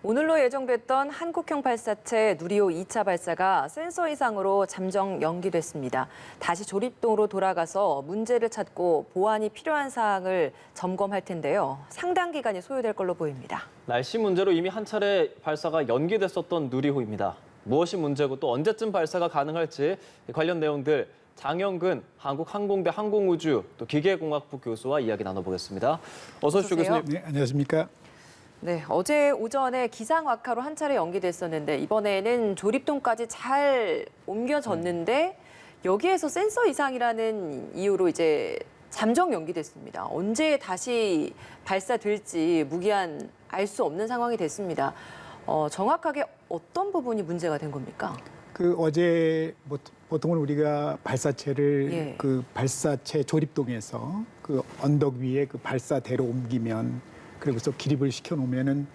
오늘로 예정됐던 한국형 발사체 누리호 2차 발사가 센서 이상으로 잠정 연기됐습니다. 다시 조립동으로 돌아가서 문제를 찾고 보완이 필요한 사항을 점검할 텐데요. 상당 기간이 소요될 걸로 보입니다. 날씨 문제로 이미 한 차례 발사가 연기됐었던 누리호입니다. 무엇이 문제고 또 언제쯤 발사가 가능할지 관련 내용들 장영근 한국항공대 항공우주 또 기계공학부 교수와 이야기 나눠보겠습니다. 어서 오십시오, 교수님. 네, 안녕하십니까? 네, 어제 오전에 기상악화로 한 차례 연기됐었는데 이번에는 조립동까지 잘 옮겨졌는데 여기에서 센서 이상이라는 이유로 이제 잠정 연기됐습니다. 언제 다시 발사될지 무기한 알 수 없는 상황이 됐습니다. 정확하게 어떤 부분이 문제가 된 겁니까? 어제 보통은 우리가 발사체를 예. 그 발사체 조립동에서 그 언덕 위에 그 발사대로 옮기면 그리고서 기립을 시켜놓으면은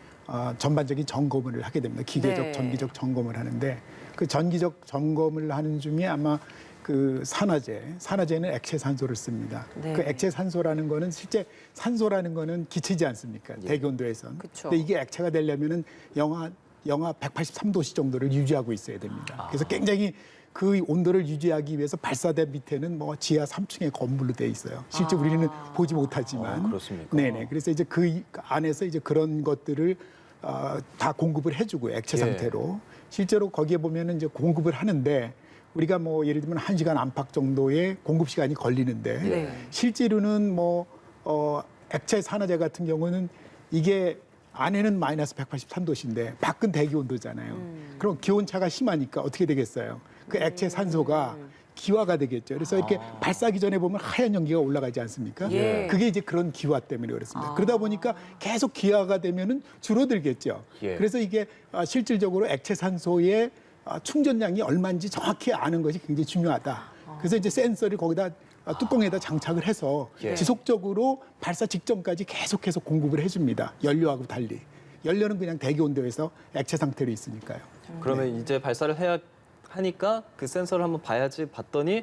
전반적인 점검을 하게 됩니다. 기계적, 네. 전기적 점검을 하는데 그 전기적 점검을 하는 중에 아마 그 산화제는 액체 산소를 씁니다. 네. 그 액체 산소라는 거는 실제 산소라는 거는 기체지 않습니까? 예. 대기 온도에선. 그쵸. 근데 이게 액체가 되려면은 영하 183도씨 정도를 유지하고 있어야 됩니다. 그래서 굉장히 그 온도를 유지하기 위해서 발사대 밑에는 뭐 지하 3층의 건물로 돼 있어요. 실제 우리는 보지 못하지만. 그렇습니까? 네네. 그래서 이제 그 안에서 이제 그런 것들을 다 공급을 해주고 액체 예. 상태로 실제로 거기에 보면은 이제 공급을 하는데 우리가 뭐 예를 들면 1시간 안팎 정도의 공급 시간이 걸리는데 네. 실제로는 액체 산화제 같은 경우는 이게 안에는 마이너스 183도씨인데 밖은 대기 온도잖아요. 그럼 기온차가 심하니까 어떻게 되겠어요? 그 액체 산소가 기화가 되겠죠. 그래서 이렇게 발사기 전에 보면 하얀 연기가 올라가지 않습니까? 예. 그게 이제 그런 기화 때문에 그렇습니다. 아. 그러다 보니까 계속 기화가 되면은 줄어들겠죠. 예. 그래서 이게 실질적으로 액체 산소의 충전량이 얼마인지 정확히 아는 것이 굉장히 중요하다. 그래서 이제 센서를 거기다 뚜껑에다 장착을 해서 예. 지속적으로 발사 직전까지 계속해서 공급을 해줍니다. 연료하고 달리. 연료는 그냥 대기 온도에서 액체 상태로 있으니까요. 그러면 이제 발사를 해야 하니까 그 센서를 한번 봐야지 봤더니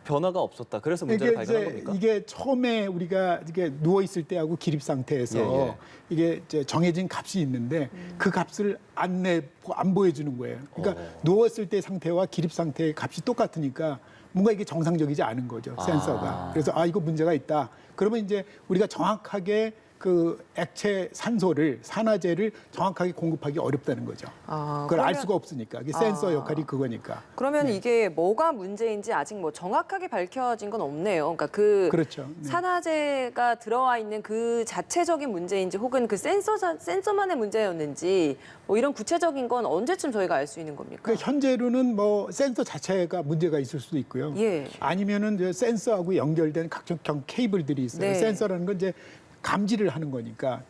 변화가 없었다. 그래서 문제를 발견한 겁니까? 이게 처음에 우리가 이게 누워 있을 때하고 기립 상태에서 예. 이게 이제 정해진 값이 있는데 그 값을 안 보여주는 거예요. 그러니까 누웠을 때 상태와 기립 상태의 값이 똑같으니까 뭔가 이게 정상적이지 않은 거죠, 센서가. 그래서 이거 문제가 있다. 그러면 이제 우리가 정확하게 그 액체 산화제를 정확하게 공급하기 어렵다는 거죠. 그걸 알 수가 없으니까. 이게 센서 역할이 그거니까. 그러면 이게 뭐가 문제인지 아직 뭐 정확하게 밝혀진 건 없네요. 그러니까 그렇죠. 네. 산화제가 들어와 있는 그 자체적인 문제인지 혹은 그 센서만의 문제였는지 뭐 이런 구체적인 건 언제쯤 저희가 알 수 있는 겁니까? 그 현재로는 뭐 센서 자체가 문제가 있을 수도 있고요. 예. 아니면은 이제 센서하고 연결된 각종 케이블들이 있어요. 네. 센서라는 건 이제 감지를 하는 거니까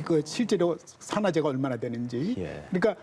그 실제로 산화제가 얼마나 되는지. 예. 그러니까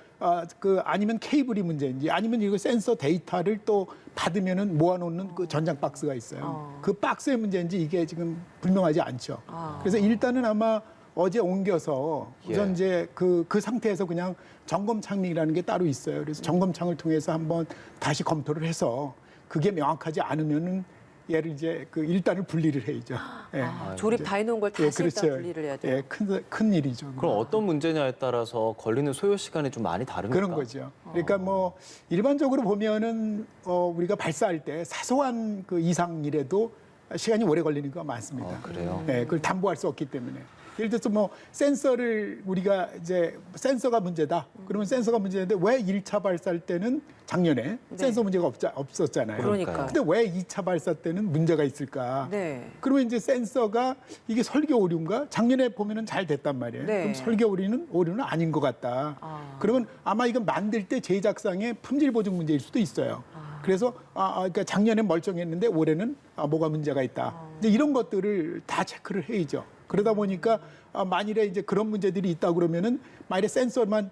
아니면 케이블이 문제인지 아니면 이거 센서 데이터를 또 받으면은 모아놓는 그 전장 박스가 있어요. 그 박스의 문제인지 이게 지금 분명하지 않죠. 그래서 일단은 아마 어제 옮겨서 우선 예. 이제 그 상태에서 그냥 점검창이라는 게 따로 있어요. 그래서 점검창을 통해서 한번 다시 검토를 해서 그게 명확하지 않으면은 얘를 이제 일단은 분리를 해야죠. 예. 조립 이제. 다 해놓은 걸 다시 그렇죠. 일단 분리를 해야 돼요. 예, 큰 일이죠. 그럼 어떤 문제냐에 따라서 걸리는 소요 시간이 좀 많이 다릅니까? 그런 거죠. 그러니까 뭐 일반적으로 보면은 우리가 발사할 때 사소한 그 이상이라도 시간이 오래 걸리는 거 많습니다. 그래요? 네, 그걸 담보할 수 없기 때문에. 예를 들어서 뭐 센서를 우리가 이제 센서가 문제다. 그러면 센서가 문제인데 왜 1차 발사할 때는 작년에 센서 문제가 없었잖아요. 그러니까. 근데 왜 2차 발사 때는 문제가 있을까? 네. 그러면 이제 센서가 이게 설계 오류인가? 작년에 보면은 잘 됐단 말이에요. 네. 그럼 설계 오류는 아닌 것 같다. 그러면 아마 이거 만들 때 제작상의 품질 보증 문제일 수도 있어요. 그래서 그러니까 작년에 멀쩡했는데 올해는 뭐가 문제가 있다. 근데 이런 것들을 다 체크를 해야죠. 그러다 보니까 만일에 이제 그런 문제들이 있다 그러면은 만일에 센서만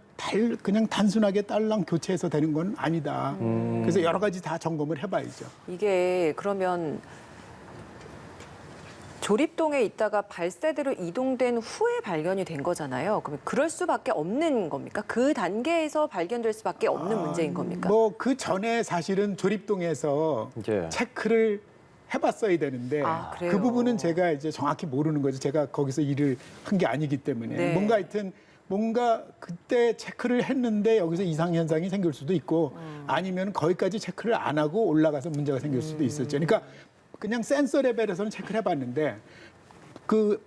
그냥 단순하게 딸랑 교체해서 되는 건 아니다. 그래서 여러 가지 다 점검을 해봐야죠. 이게 그러면 조립동에 있다가 발사대로 이동된 후에 발견이 된 거잖아요. 그러면 그럴 수밖에 없는 겁니까? 그 단계에서 발견될 수밖에 없는 문제인 겁니까? 뭐 그 전에 사실은 조립동에서 예. 체크를 해봤어야 되는데 그래요? 그 부분은 제가 이제 정확히 모르는 거죠. 제가 거기서 일을 한 게 아니기 때문에 네. 뭔가 하여튼 뭔가 그때 체크를 했는데 여기서 이상 현상이 생길 수도 있고 아니면 거기까지 체크를 안 하고 올라가서 문제가 생길 수도 있었죠. 그러니까 그냥 센서 레벨에서는 체크를 해봤는데 그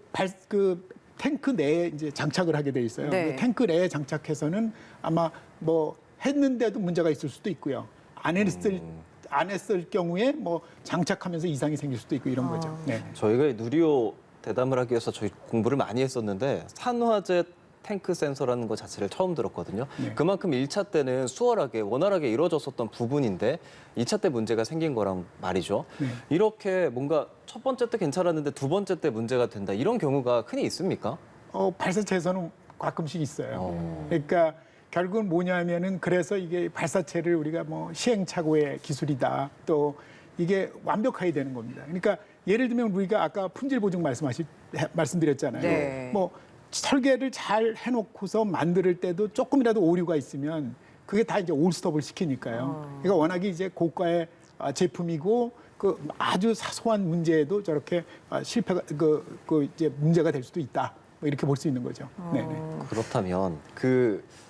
탱크 내에 이제 장착을 하게 돼 있어요. 네. 그 탱크 내에 장착해서는 아마 뭐 했는데도 문제가 있을 수도 있고요. 안 했을 경우에 뭐 장착하면서 이상이 생길 수도 있고 이런 거죠. 네. 저희가 이 누리호 대담을 하기 위해서 저희 공부를 많이 했었는데 산화제 탱크 센서라는 것 자체를 처음 들었거든요. 네. 그만큼 1차 때는 수월하게 원활하게 이루어졌었던 부분인데 2차 때 문제가 생긴 거란 말이죠. 네. 이렇게 뭔가 첫 번째 때 괜찮았는데 두 번째 때 문제가 된다. 이런 경우가 흔히 있습니까? 발사체에서는 가끔씩 있어요. 그러니까 결국은 뭐냐면은 그래서 이게 발사체를 우리가 뭐 시행착오의 기술이다. 또 이게 완벽해야 되는 겁니다. 그러니까 예를 들면 우리가 아까 품질 보증 말씀드렸잖아요. 네. 뭐 설계를 잘 해놓고서 만들 때도 조금이라도 오류가 있으면 그게 다 이제 올스톱을 시키니까요. 그러니까 워낙에 이제 고가의 제품이고 그 아주 사소한 문제에도 저렇게 실패가 이제 문제가 될 수도 있다. 뭐 이렇게 볼 수 있는 거죠. 네네. 그렇다면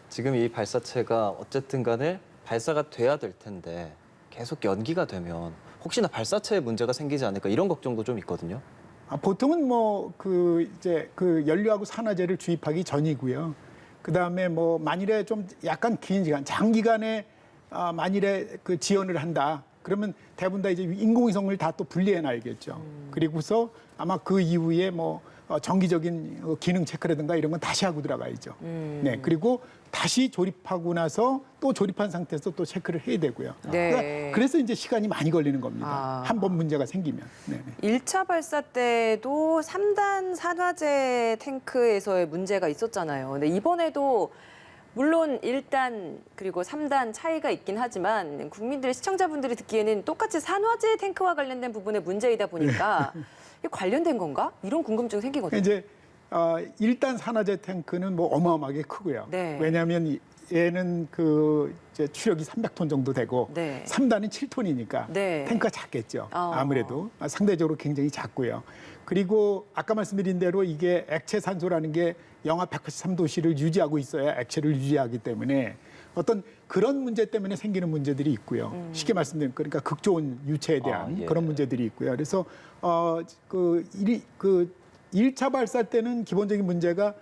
지금 이 발사체가 어쨌든 간에 발사가 돼야 될 텐데 계속 연기가 되면 혹시나 발사체에 문제가 생기지 않을까 이런 걱정도 좀 있거든요. 보통은 뭐 이제 연료하고 산화제를 주입하기 전이고요. 그 다음에 뭐 만일에 좀 약간 긴 시간, 장기간에 만일에 그 지연을 한다. 그러면 대부분 다 이제 인공위성을 다 또 분리해 놔야겠죠. 그리고서 아마 그 이후에 뭐 정기적인 기능 체크라든가 이런 건 다시 하고 들어가야죠. 네. 그리고 다시 조립하고 나서 또 조립한 상태에서 또 체크를 해야 되고요. 네. 그러니까 그래서 이제 시간이 많이 걸리는 겁니다. 아. 한 번 문제가 생기면. 네. 1차 발사 때도 3단 산화제 탱크에서의 문제가 있었잖아요. 근데 이번에도 물론 1단 그리고 3단 차이가 있긴 하지만 국민들, 시청자분들이 듣기에는 똑같이 산화제 탱크와 관련된 부분의 문제이다 보니까 이게 관련된 건가? 이런 궁금증이 생기거든요. 이제 1단 산화제 탱크는 뭐 어마어마하게 크고요. 네. 왜냐하면 얘는 이제 추력이 300톤 정도 되고 네. 3단은 7톤이니까 네. 탱크가 작겠죠. 아무래도 상대적으로 굉장히 작고요. 그리고 아까 말씀드린 대로 이게 액체 산소라는 게 영하 183도씨를 유지하고 있어야 액체를 유지하기 때문에 어떤 그런 문제 때문에 생기는 문제들이 있고요. 쉽게 말씀드리면 그러니까 극좋은 유체에 대한 예. 그런 문제들이 있고요. 그래서 1차 발사 때는 기본적인 문제가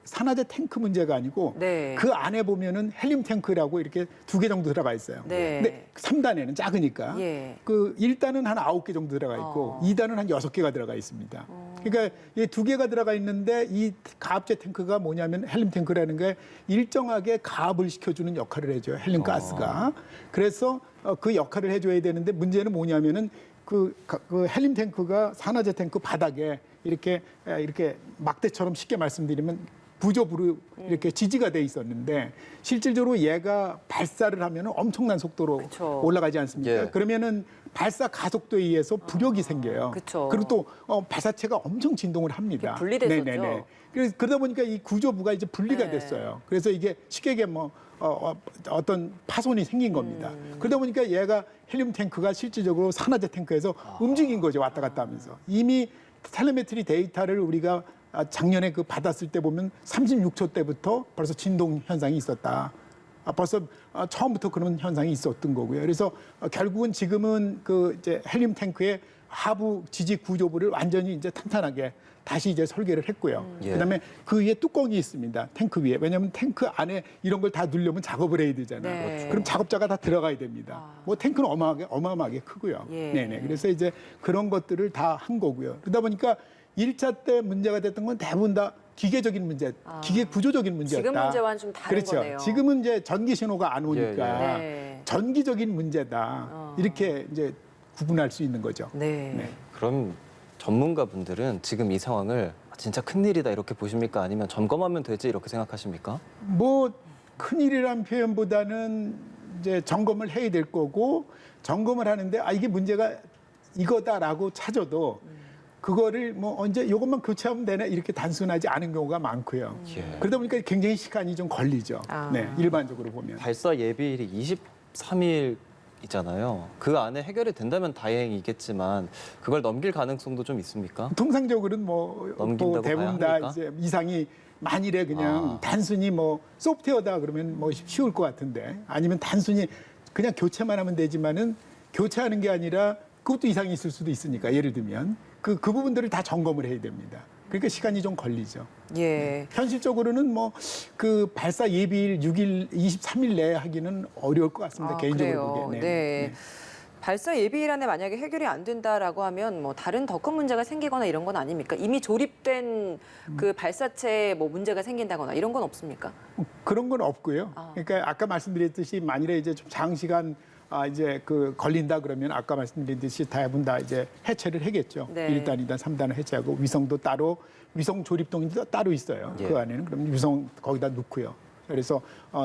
산화제 탱크 문제가 아니고 네. 그 안에 보면은 헬륨 탱크라고 이렇게 2개 정도 들어가 있어요. 네. 근데 3단에는 작으니까 예. 1단은 한 9개 정도 들어가 있고 2단은 한 6개가 들어가 있습니다. 그러니까 이 2개가 들어가 있는데 이 가압제 탱크가 뭐냐면 헬륨 탱크라는 게 일정하게 가압을 시켜주는 역할을 해줘요. 헬륨 가스가. 그래서 그 역할을 해줘야 되는데 문제는 뭐냐면은 그 헬륨 탱크가 산화제 탱크 바닥에 이렇게 막대처럼 쉽게 말씀드리면 부조부로 이렇게 지지가 돼 있었는데 실질적으로 얘가 발사를 하면 엄청난 속도로 그쵸. 올라가지 않습니까? 예. 그러면은 발사 가속도에 의해서 부력이 생겨요. 그쵸. 그리고 또 발사체가 엄청 진동을 합니다. 분리됐었죠. 네네네. 그러다 보니까 이 구조부가 이제 분리가 네. 됐어요. 그래서 이게 쉽게 얘기하면 어떤 파손이 생긴 겁니다. 그러다 보니까 얘가 헬륨 탱크가 실질적으로 산화제 탱크에서 움직인 거죠. 왔다 갔다 하면서. 이미 텔레메트리 데이터를 우리가 작년에 받았을 때 보면 36초 때부터 벌써 진동 현상이 있었다. 벌써 처음부터 그런 현상이 있었던 거고요. 그래서 결국은 지금은 이제 헬륨 탱크의 하부 지지 구조부를 완전히 이제 탄탄하게 다시 이제 설계를 했고요. 예. 그다음에 그 위에 뚜껑이 있습니다. 탱크 위에. 왜냐하면 탱크 안에 이런 걸 다 누르려면 작업을 해야 되잖아요. 네. 그렇죠. 그럼 작업자가 다 들어가야 됩니다. 뭐 탱크는 어마어마하게 크고요. 예. 네네. 그래서 이제 그런 것들을 다 한 거고요. 그러다 보니까 1차 때 문제가 됐던 건 대부분 다 기계적인 문제, 기계 구조적인 문제였다. 지금 문제와는 좀 다른 그렇죠. 거네요. 지금은 이제 전기 신호가 안 오니까 네. 전기적인 문제다. 이렇게 이제 구분할 수 있는 거죠. 네. 네. 그럼 전문가분들은 지금 이 상황을 진짜 큰일이다 이렇게 보십니까? 아니면 점검하면 되지 이렇게 생각하십니까? 뭐 큰일이란 표현보다는 이제 점검을 해야 될 거고 점검을 하는데 이게 문제가 이거다라고 찾아도 그거를 뭐 언제 이것만 교체하면 되나 이렇게 단순하지 않은 경우가 많고요. 예. 그러다 보니까 굉장히 시간이 좀 걸리죠. 네, 일반적으로 보면. 발사 예비일이 23일이잖아요. 그 안에 해결이 된다면 다행이겠지만 그걸 넘길 가능성도 좀 있습니까? 통상적으로는 뭐 넘긴다고 대부분 봐야 다 합니까? 이제 이상이 만일에 그냥 단순히 뭐 소프트웨어다 그러면 뭐 쉬울 것 같은데 아니면 단순히 그냥 교체만 하면 되지만은 교체하는 게 아니라 그것도 이상이 있을 수도 있으니까 예를 들면 그 부분들을 다 점검을 해야 됩니다. 그러니까 시간이 좀 걸리죠. 예. 현실적으로는 뭐 그 발사 예비일 6일, 23일 내에 하기는 어려울 것 같습니다. 개인적으로 그래요. 보기에는. 네. 발사 예비일 안에 만약에 해결이 안 된다라고 하면 뭐 다른 더 큰 문제가 생기거나 이런 건 아닙니까? 이미 조립된 그 발사체에 뭐 문제가 생긴다거나 이런 건 없습니까? 그런 건 없고요. 그러니까 아까 말씀드렸듯이 만일에 이제 좀 장시간 이제 그 걸린다 그러면 아까 말씀드렸듯이 대부분 다 이제 해체를 하겠죠. 네. 1단, 2단, 3단을 해체하고 위성도 따로 위성 조립동이 따로 있어요. 예. 그 안에는 그럼 위성 거기다 놓고요. 그래서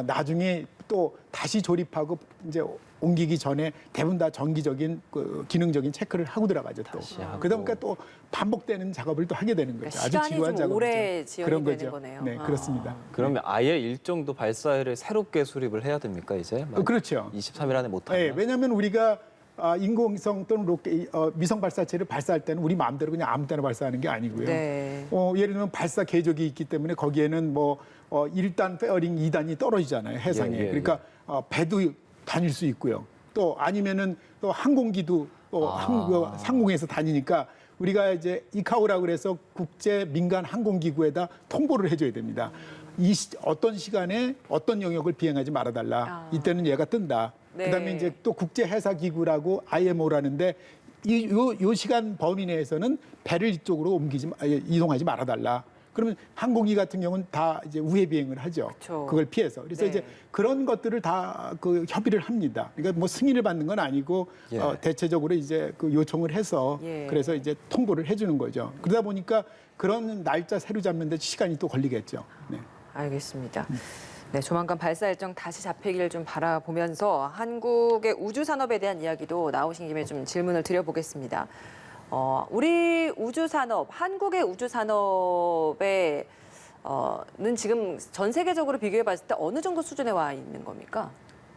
나중에 또 다시 조립하고 이제 옮기기 전에 대부분 다 정기적인 그 기능적인 체크를 하고 들어가죠. 또 다시 하고. 그러니까 또 반복되는 작업을 또 하게 되는 거죠. 그러니까 시간이 좀 오래 작업이죠. 지연이 그런 되는 거죠. 거네요. 네, 그렇습니다. 그러면 아예 일정도 발사회를 새롭게 수립을 해야 됩니까 이제? 그렇죠. 23일 안에 못하면? 네, 왜냐하면 우리가 인공위성 또는 위성 발사체를 발사할 때는 우리 마음대로 그냥 아무 때나 발사하는 게 아니고요. 네. 예를 들면 발사 궤적이 있기 때문에 거기에는 뭐 1단 페어링 2단이 떨어지잖아요. 해상에. 예, 예, 그러니까 배도 다닐 수 있고요. 또 아니면은 또 항공기도 또 상공에서 다니니까 우리가 이제 이카오라고 그래서 국제 민간 항공기구에다 통보를 해줘야 됩니다. 어떤 시간에 어떤 영역을 비행하지 말아달라. 이때는 얘가 뜬다. 네. 그다음에 이제 또 국제 해사 기구라고 IMO라는데 요 시간 범위 내에서는 배를 이쪽으로 이동하지 말아달라. 그러면 항공기 같은 경우는 다 이제 우회 비행을 하죠. 그쵸. 그걸 피해서. 그래서 네. 이제 그런 것들을 다 그 협의를 합니다. 그러니까 뭐 승인을 받는 건 아니고 예. 대체적으로 이제 그 요청을 해서 예. 그래서 이제 통보를 해주는 거죠. 그러다 보니까 그런 날짜 새로 잡는데 시간이 또 걸리겠죠. 네. 알겠습니다. 네, 조만간 발사 일정 다시 잡히기를 좀 바라보면서 한국의 우주 산업에 대한 이야기도 나오신 김에 좀 질문을 드려보겠습니다. 우리 우주 산업, 한국의 우주 산업의 는 지금 전 세계적으로 비교해 봤을 때 어느 정도 수준에 와 있는 겁니까?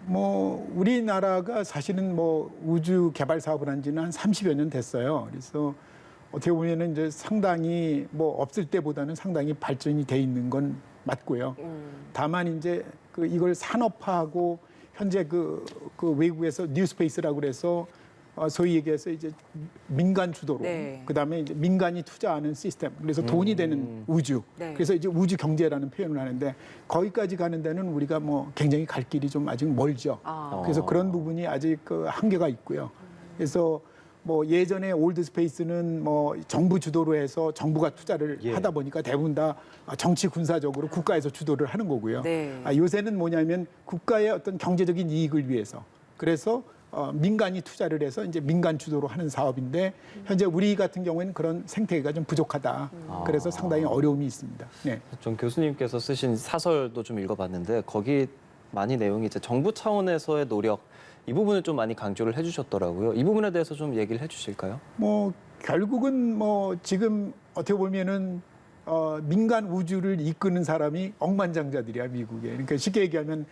뭐 우리나라가 사실은 뭐 우주 개발 사업을 한 지는 한 30여 년 됐어요. 그래서 어떻게 보면은 이제 상당히 뭐 없을 때보다는 상당히 발전이 돼 있는 건 맞고요. 다만 이제 이걸 산업화하고 현재 그 외국에서 뉴스페이스라고 그래서 소위 얘기해서 이제 민간 주도로 네. 그다음에 이제 민간이 투자하는 시스템 그래서 돈이 되는 우주 네. 그래서 이제 우주 경제라는 표현을 하는데 거기까지 가는 데는 우리가 뭐 굉장히 갈 길이 좀 아직 멀죠. 그래서 그런 부분이 아직 그 한계가 있고요. 그래서 뭐 예전에 올드 스페이스는 뭐 정부 주도로 해서 정부가 투자를 예. 하다 보니까 대부분 다 정치 군사적으로 국가에서 주도를 하는 거고요. 네. 요새는 뭐냐면 국가의 어떤 경제적인 이익을 위해서 그래서 민간이 투자를 해서 이제 민간 주도로 하는 사업인데 현재 우리 같은 경우에는 그런 생태계가 좀 부족하다. 그래서 상당히 어려움이 있습니다. 네. 전 교수님께서 쓰신 사설도 좀 읽어봤는데 거기 많이 내용이 이제 정부 차원에서의 노력 이 부분을 좀 많이 강조를 해주셨더라고요. 이 부분에 대해서 좀 얘기를 해주실까요? 뭐 결국은 뭐 지금 어떻게 보면은 민간 우주를 이끄는 사람이 억만장자들이야 미국에. 그러니까 쉽게 얘기하면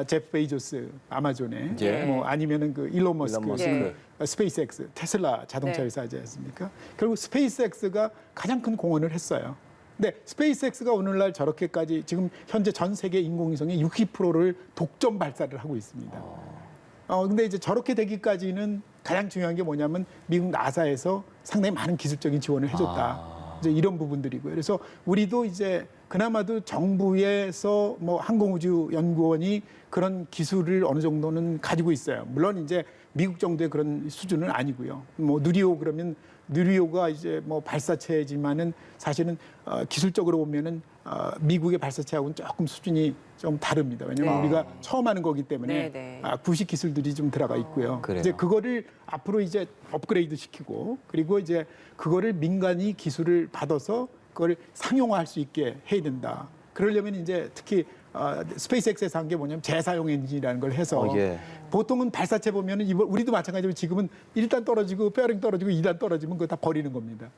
제프 베이조스 아마존에 예. 뭐 아니면은 그 일론 머스크, 일론 머스크. 스페이스X 테슬라 자동차 네. 회사지 않습니까? 결국 스페이스X가 가장 큰 공헌을 했어요. 근데 스페이스X가 오늘날 저렇게까지 지금 현재 전 세계 인공위성의 60%를 독점 발사를 하고 있습니다. 근데 이제 저렇게 되기까지는 가장 중요한 게 뭐냐면 미국 나사에서 상당히 많은 기술적인 지원을 해줬다. 이제 이런 부분들이고요. 그래서 우리도 이제 그나마도 정부에서 뭐 항공우주연구원이 그런 기술을 어느 정도는 가지고 있어요. 물론 이제 미국 정도의 그런 수준은 아니고요. 뭐 누리호 그러면 누리호가 이제 뭐 발사체지만은 사실은 기술적으로 보면은 미국의 발사체하고는 조금 수준이 좀 다릅니다. 왜냐하면 네. 우리가 처음 하는 거기 때문에 네. 구식 기술들이 좀 들어가 있고요. 그래요. 이제 그거를 앞으로 이제 업그레이드 시키고 그리고 이제 그거를 민간이 기술을 받아서 그걸 상용화할 수 있게 해야 된다. 그러려면 이제 특히 스페이스X에서 한 게 뭐냐면 재사용 엔진이라는 걸 해서 예. 보통은 발사체 보면은 우리도 마찬가지로 지금은 1단 떨어지고 페어링 떨어지고 2단 떨어지면 그거 다 버리는 겁니다.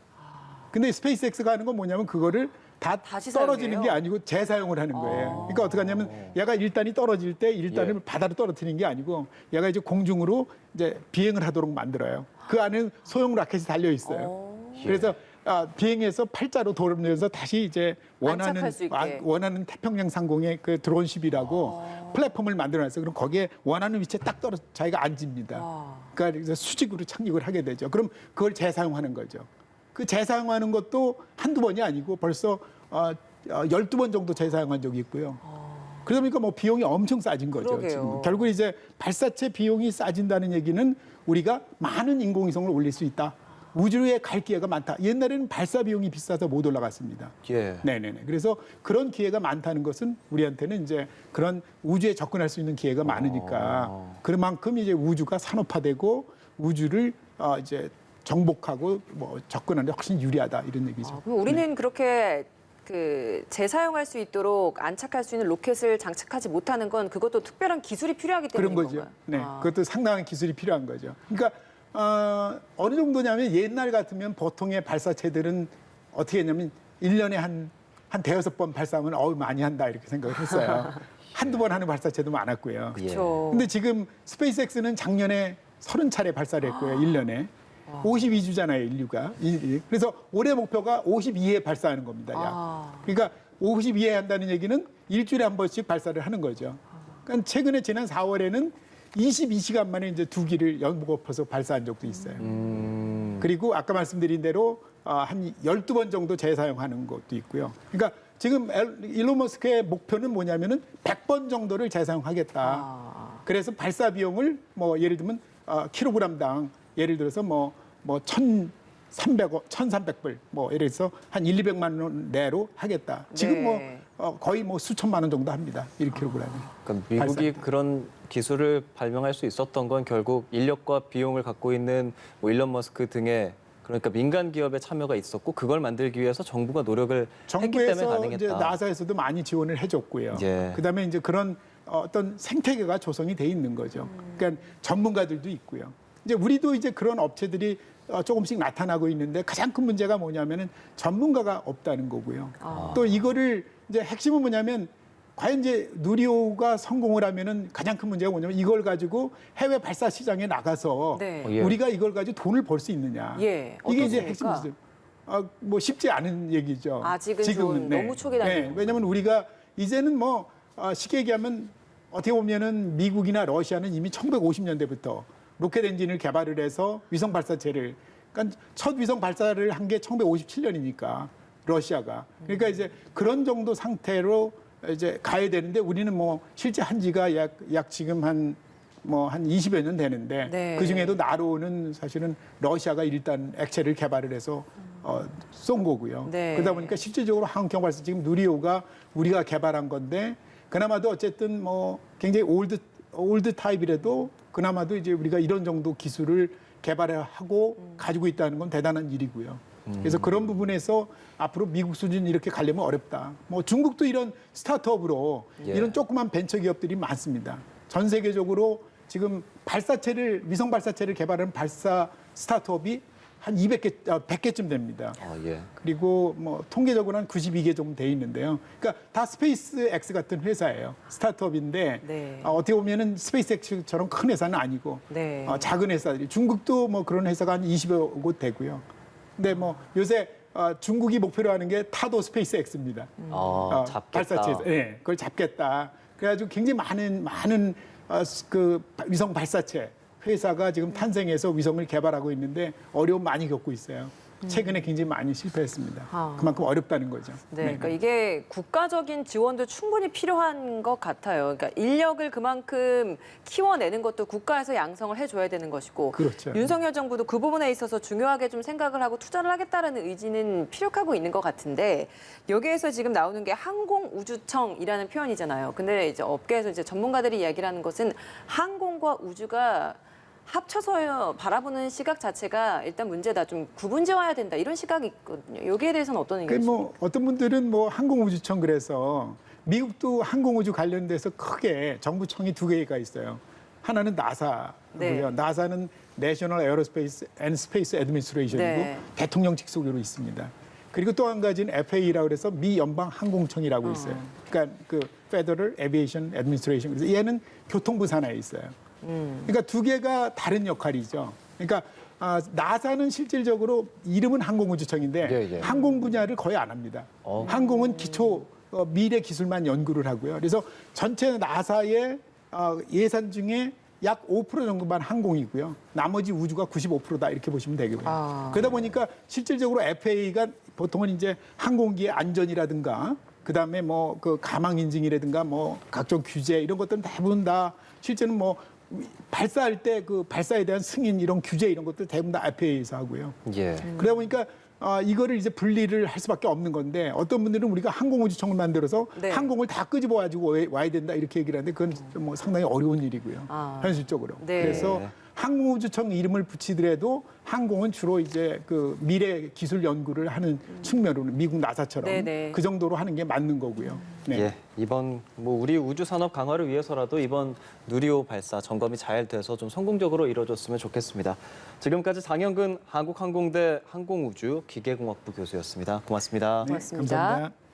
근데 스페이스X가 하는 건 뭐냐면 그거를 다 다시 떨어지는 사용해요? 게 아니고 재사용을 하는 거예요. 그러니까 어떻게 하냐면 얘가 1단이 떨어질 때 1단을 예. 바다로 떨어뜨리는 게 아니고 얘가 이제 공중으로 이제 비행을 하도록 만들어요. 그 안에 소형 라켓이 달려 있어요. 그래서 비행해서 팔자로 돌면서 다시 이제 안착할 수 있게. 원하는 태평양 상공의 그 드론십이라고 플랫폼을 만들어놨어요. 그럼 거기에 원하는 위치에 딱 떨어져 자기가 앉습니다. 그러니까 수직으로 착륙을 하게 되죠. 그럼 그걸 재사용하는 거죠. 그 재사용하는 것도 한두 번이 아니고 벌써 12번 정도 재사용한 적이 있고요. 그러다 보니까 뭐 비용이 엄청 싸진 거죠. 그러게요. 지금. 결국 이제 발사체 비용이 싸진다는 얘기는 우리가 많은 인공위성을 올릴 수 있다. 우주에 갈 기회가 많다. 옛날에는 발사 비용이 비싸서 못 올라갔습니다. 예. 네네네. 그래서 그런 기회가 많다는 것은 우리한테는 이제 그런 우주에 접근할 수 있는 기회가 많으니까 그만큼 이제 우주가 산업화되고 우주를 이제 정복하고 뭐 접근하는 데 훨씬 유리하다 이런 얘기죠. 그럼 우리는 그렇게 그 재사용할 수 있도록 안착할 수 있는 로켓을 장착하지 못하는 건 그것도 특별한 기술이 필요하기 때문인 그런 거죠. 건가요? 네, 그것도 상당한 기술이 필요한 거죠. 그러니까 어느 정도냐면 옛날 같으면 보통의 발사체들은 어떻게 했냐면 1년에 한 대여섯 번 발사하면 많이 한다 이렇게 생각을 했어요. 한두 번 하는 발사체도 많았고요. 그렇죠. 근데 지금 스페이스X는 작년에 30차례 발사를 했고요. 1년에. 52주잖아요, 인류가. 그래서 올해 목표가 52회 발사하는 겁니다. 약. 그러니까 52회 한다는 얘기는 일주일에 한 번씩 발사를 하는 거죠. 그러니까 최근에 지난 4월에는 22시간 만에 이제 2기를 연거푸서 발사한 적도 있어요. 그리고 아까 말씀드린 대로 한 12번 정도 재사용하는 것도 있고요. 그러니까 지금 일론 머스크의 목표는 뭐냐면은 100번 정도를 재사용하겠다. 그래서 발사 비용을 뭐 예를 들면 킬로그램당 예를 들어서 뭐 1,300불 뭐 예를 들어서 한 200만 원 내로 하겠다. 지금 네. 거의 뭐 수천만 원 정도 합니다. 1kg이. 그러니까 미국이 발사. 그런 기술을 발명할 수 있었던 건 결국 인력과 비용을 갖고 있는 뭐 일론 머스크 등의 그러니까 민간 기업의 참여가 있었고 그걸 만들기 위해서 정부가 노력을 했기 때문에 정부에서 가능했다. 이제 나사에서도 많이 지원을 해줬고요. 예. 그다음에 이제 그런 어떤 생태계가 조성이 돼 있는 거죠. 그러니까 전문가들도 있고요. 이제 우리도 이제 그런 업체들이 조금씩 나타나고 있는데 가장 큰 문제가 뭐냐면은 전문가가 없다는 거고요. 또 이거를 이제 핵심은 뭐냐면 과연 이제 누리호가 성공을 하면은 가장 큰 문제가 뭐냐면 이걸 가지고 해외 발사 시장에 나가서 네. 예. 우리가 이걸 가지고 돈을 벌 수 있느냐. 예, 이게 이제 어떻습니까? 핵심 문제. 뭐 쉽지 않은 얘기죠. 아직은 지금은, 좀 너무 초기 단계. 네. 왜냐하면 우리가 이제는 뭐 쉽게 얘기하면 어떻게 보면은 미국이나 러시아는 이미 1950년대부터 로켓 엔진을 개발을 해서 위성 발사체를 그러니까 첫 위성 발사를 한 게 1957년이니까 러시아가 그러니까 이제 그런 정도 상태로 이제 가야 되는데 우리는 뭐 실제 한 지가 약 지금 한 20여 년 되는데 네. 그 중에도 나로는 사실은 러시아가 일단 액체를 개발을 해서 쏜 거고요. 네. 그러다 보니까 실질적으로 항공 발사 지금 누리호가 우리가 개발한 건데 그나마도 어쨌든 뭐 굉장히 올드 타입이라도 그나마도 이제 우리가 이런 정도 기술을 개발하고 가지고 있다는 건 대단한 일이고요. 그래서 그런 부분에서 앞으로 미국 수준 이렇게 가려면 어렵다. 뭐 중국도 이런 스타트업으로 예. 이런 조그만 벤처 기업들이 많습니다. 전 세계적으로 지금 위성 발사체를 개발하는 발사 스타트업이 한 100개쯤 됩니다. 예. 그리고 뭐 통계적으로 한 92개 정도 돼 있는데요. 그러니까 다 스페이스 X 같은 회사예요. 스타트업인데 네. 어떻게 보면은 스페이스 X처럼 큰 회사는 아니고 네. 작은 회사들이 중국도 뭐 그런 회사가 한 20여 곳 되고요. 근데 뭐 요새 중국이 목표로 하는 게 타도 스페이스 X입니다. 잡겠다. 발사체에서 네, 그걸 잡겠다. 그래가지고 굉장히 많은 그 위성 발사체 회사가 지금 탄생해서 위성을 개발하고 있는데 어려움 많이 겪고 있어요. 최근에 굉장히 많이 실패했습니다. 그만큼 어렵다는 거죠. 네, 그러니까 이게 국가적인 지원도 충분히 필요한 것 같아요. 그러니까 인력을 그만큼 키워내는 것도 국가에서 양성을 해줘야 되는 것이고, 그렇죠. 윤석열 정부도 그 부분에 있어서 중요하게 좀 생각을 하고 투자를 하겠다라는 의지는 피력하고 있는 것 같은데 여기에서 지금 나오는 게 항공우주청이라는 표현이잖아요. 근데 이제 업계에서 이제 전문가들이 이야기를 하는 것은 항공과 우주가 합쳐서 바라보는 시각 자체가 일단 문제다. 좀 구분지어야 된다. 이런 시각이 있거든요. 여기에 대해서는 어떤 의견이십니까? 뭐 어떤 분들은 뭐 항공우주청 그래서 미국도 항공우주 관련돼서 크게 정부청이 2개가 있어요. 하나는 나사고요. 네. 나사는 내셔널 에어로스페이스 앤 스페이스 애드미니스트레이션이고 네. 대통령 직속으로 있습니다. 그리고 또 한 가지는 FAA라고 해서 미 연방 항공청이라고 있어요. 그러니까 그 Federal Aviation Administration. 그래서 얘는 교통부 산하에 있어요. 그러니까 2개가 다른 역할이죠. 그러니까 나사는 실질적으로 이름은 항공우주청인데 예, 예. 항공 분야를 거의 안 합니다. 항공은 기초 미래 기술만 연구를 하고요. 그래서 전체 나사의 예산 중에 약 5% 정도만 항공이고요. 나머지 우주가 95%다 이렇게 보시면 되겠고요. 그러다 보니까 실질적으로 FAA가 보통은 이제 항공기의 안전이라든가 그다음에 뭐 그 가망 인증이라든가 뭐 각종 규제 이런 것들은 대부분 다 실제는 뭐 발사할 때 그 발사에 대한 승인 이런 규제 이런 것들 대부분 다 FAA에서 하고요. 예. 그러다 보니까 이거를 이제 분리를 할 수밖에 없는 건데 어떤 분들은 우리가 항공우주청을 만들어서 네. 항공을 다 끄집어 가지고 와야 된다 이렇게 얘기를 하는데 그건 뭐 상당히 어려운 일이고요. 현실적으로. 네. 그래서 항공우주청 이름을 붙이더라도 항공은 주로 이제 그 미래 기술 연구를 하는 측면으로는 미국 나사처럼 네네. 그 정도로 하는 게 맞는 거고요. 네. 예, 이번 뭐 우리 우주 산업 강화를 위해서라도 이번 누리호 발사 점검이 잘 돼서 좀 성공적으로 이루어졌으면 좋겠습니다. 지금까지 장영근 한국항공대 항공우주 기계공학부 교수였습니다. 고맙습니다. 네, 고맙습니다. 감사합니다.